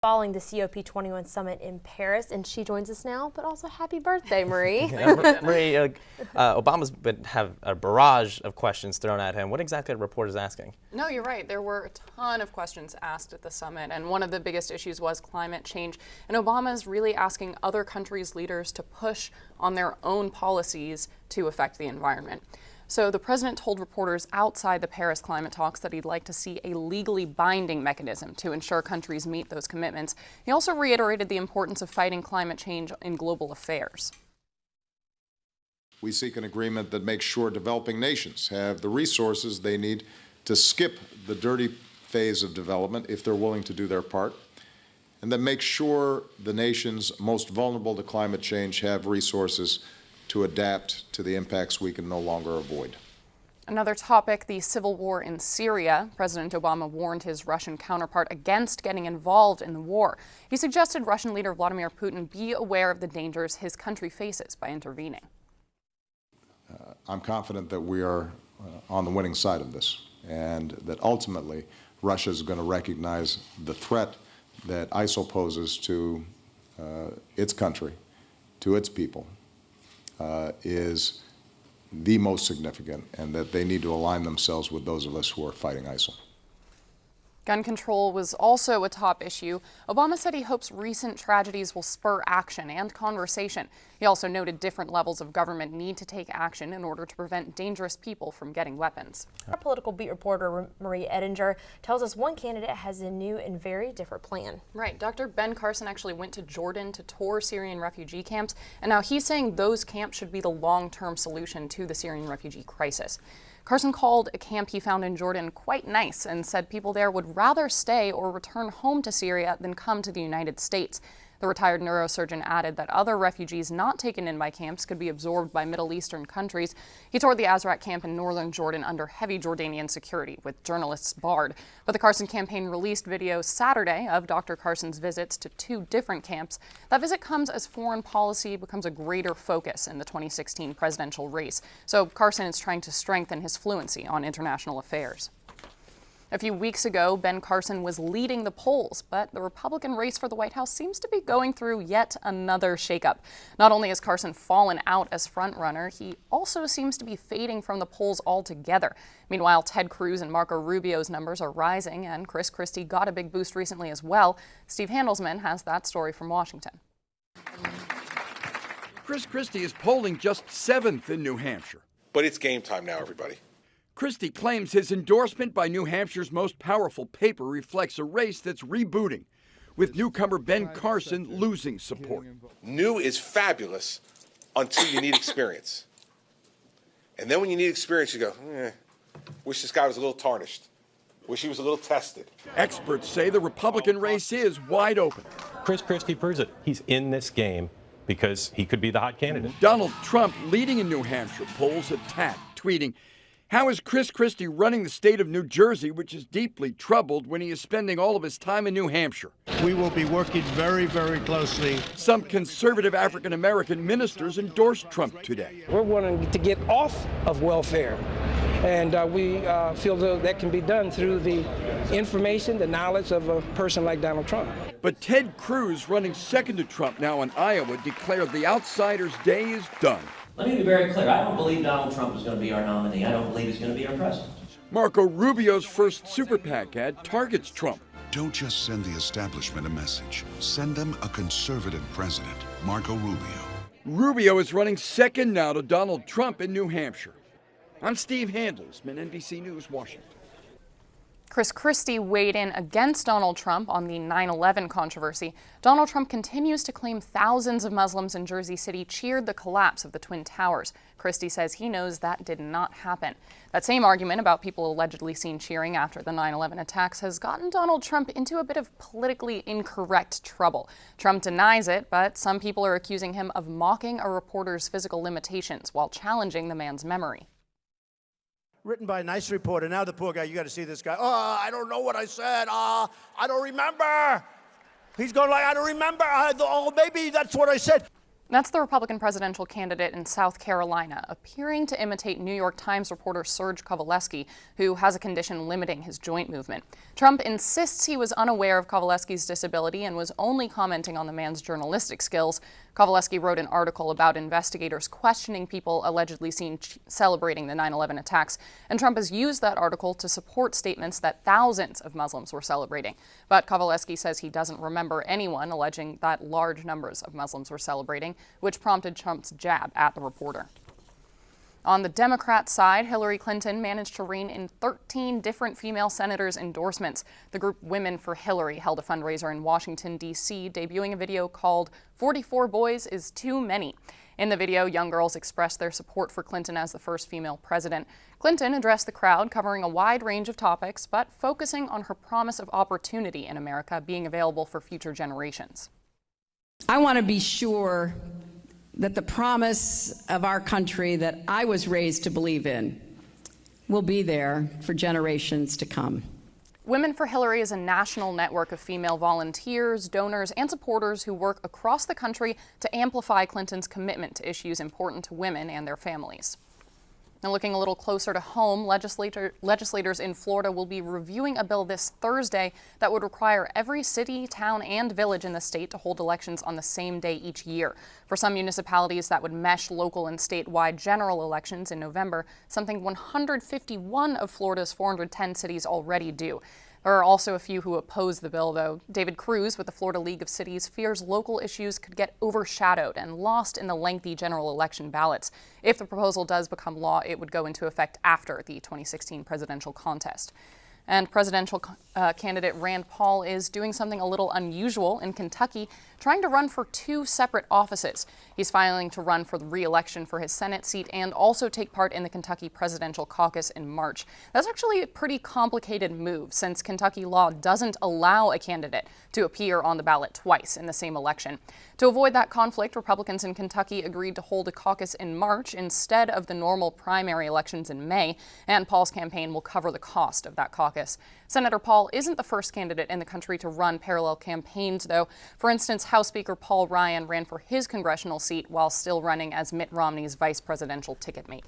Following the COP21 summit in Paris, and she joins us now. But also, happy birthday, Marie. Marie, Obama's have a barrage of questions thrown at him. What exactly are reporters asking? No, you're right. There were a ton of questions asked at the summit, and one of the biggest issues was climate change. And Obama is really asking other countries' leaders to push on their own policies to affect the environment. So the president told reporters outside the Paris climate talks that he'd like to see a legally binding mechanism to ensure countries meet those commitments. He also reiterated the importance of fighting climate change in global affairs. We seek an agreement that makes sure developing nations have the resources they need to skip the dirty phase of development if they're willing to do their part, and that makes sure the nations most vulnerable to climate change have resources to adapt to the impacts we can no longer avoid. Another topic, the civil war in Syria. President Obama warned his Russian counterpart against getting involved in the war. He suggested Russian leader Vladimir Putin be aware of the dangers his country faces by intervening. I'm confident that we are on the winning side of this, and that ultimately Russia is going to recognize the threat that ISIL poses to its country, to its people, is the most significant, and that they need to align themselves with those of us who are fighting ISIL. Gun control was also a top issue. Obama said he hopes recent tragedies will spur action and conversation. He also noted different levels of government need to take action in order to prevent dangerous people from getting weapons. Our political beat reporter, Marie Edinger, tells us one candidate has a new and very different plan. Right. Dr. Ben Carson actually went to Jordan to tour Syrian refugee camps, and now he's saying those camps should be the long-term solution to the Syrian refugee crisis. Carson called a camp he found in Jordan quite nice and said people there would rather stay or return home to Syria than come to the United States. The retired neurosurgeon added that other refugees not taken in by camps could be absorbed by Middle Eastern countries. He toured the Azraq camp in northern Jordan under heavy Jordanian security, with journalists barred. But the Carson campaign released videos Saturday of Dr. Carson's visits to two different camps. That visit comes as foreign policy becomes a greater focus in the 2016 presidential race. So Carson is trying to strengthen his fluency on international affairs. A few weeks ago, Ben Carson was leading the polls, but the Republican race for the White House seems to be going through yet another shakeup. Not only has Carson fallen out as frontrunner, he also seems to be fading from the polls altogether. Meanwhile, Ted Cruz and Marco Rubio's numbers are rising, and Christie got a big boost recently as well. Steve Handelsman has that story from Washington. Christie is polling just 7th in New Hampshire. But it's game time now, everybody. Christie claims his endorsement by New Hampshire's most powerful paper reflects a race that's rebooting, with newcomer Ben Carson losing support. New is fabulous until you need experience. And then when you need experience, you go, wish this guy was a little tarnished. Wish he was a little tested. Experts say the Republican race is wide open. Christie proves it. He's in this game because he could be the hot candidate. Donald Trump leading in New Hampshire, polls attack, tweeting, "How is Christie running the state of New Jersey, which is deeply troubled, when he is spending all of his time in New Hampshire?" We will be working very, very closely. Some conservative African-American ministers endorsed Trump today. We're wanting to get off of welfare, and we feel that can be done through the information, the knowledge of a person like Donald Trump. But Ted Cruz, running second to Trump now in Iowa, declared the outsider's day is done. Let me be very clear. I don't believe Donald Trump is going to be our nominee. I don't believe he's going to be our president. Marco Rubio's first super PAC ad targets Trump. Don't just send the establishment a message. Send them a conservative president, Marco Rubio. Rubio is running second now to Donald Trump in New Hampshire. I'm Steve Handelsman, NBC News, Washington. Christie weighed in against Donald Trump on the 9/11 controversy. Donald Trump continues to claim thousands of Muslims in Jersey City cheered the collapse of the Twin Towers. Christie says he knows that did not happen. That same argument about people allegedly seen cheering after the 9/11 attacks has gotten Donald Trump into a bit of politically incorrect trouble. Trump denies it, but some people are accusing him of mocking a reporter's physical limitations while challenging the man's memory. Written by a nice reporter. Now the poor guy, you got to see this guy. Oh, I don't know what I said. I don't remember. He's going like, I don't remember. Oh, maybe that's what I said. That's the Republican presidential candidate in South Carolina, appearing to imitate New York Times reporter Serge Kowaleski, who has a condition limiting his joint movement. Trump insists he was unaware of Kowaleski's disability and was only commenting on the man's journalistic skills. Kowaleski wrote an article about investigators questioning people allegedly seen celebrating the 9/11 attacks, and Trump has used that article to support statements that thousands of Muslims were celebrating. But Kowaleski says he doesn't remember anyone alleging that large numbers of Muslims were celebrating, which prompted Trump's jab at the reporter. On the Democrat side, Hillary Clinton managed to rein in 13 different female senators' endorsements. The group Women for Hillary held a fundraiser in Washington, D.C., debuting a video called 44 Boys is Too Many. In the video, young girls expressed their support for Clinton as the first female president. Clinton addressed the crowd, covering a wide range of topics, but focusing on her promise of opportunity in America being available for future generations. I want to be sure that the promise of our country that I was raised to believe in will be there for generations to come. Women for Hillary is a national network of female volunteers, donors, and supporters who work across the country to amplify Clinton's commitment to issues important to women and their families. Now, looking a little closer to home, legislators in Florida will be reviewing a bill this Thursday that would require every city, town, and village in the state to hold elections on the same day each year. For some municipalities, that would mesh local and statewide general elections in November, something 151 of Florida's 410 cities already do. There are also a few who oppose the bill, though. David Cruz with the Florida League of Cities fears local issues could get overshadowed and lost in the lengthy general election ballots. If the proposal does become law, it would go into effect after the 2016 presidential contest. And presidential candidate Rand Paul is doing something a little unusual in Kentucky, trying to run for two separate offices. He's filing to run for the re-election for his Senate seat and also take part in the Kentucky presidential caucus in March. That's actually a pretty complicated move, since Kentucky law doesn't allow a candidate to appear on the ballot twice in the same election. To avoid that conflict, Republicans in Kentucky agreed to hold a caucus in March instead of the normal primary elections in May, and Paul's campaign will cover the cost of that caucus. Senator Paul isn't the first candidate in the country to run parallel campaigns, though. For instance, House Speaker Paul Ryan ran for his congressional seat while still running as Mitt Romney's vice presidential ticket mate.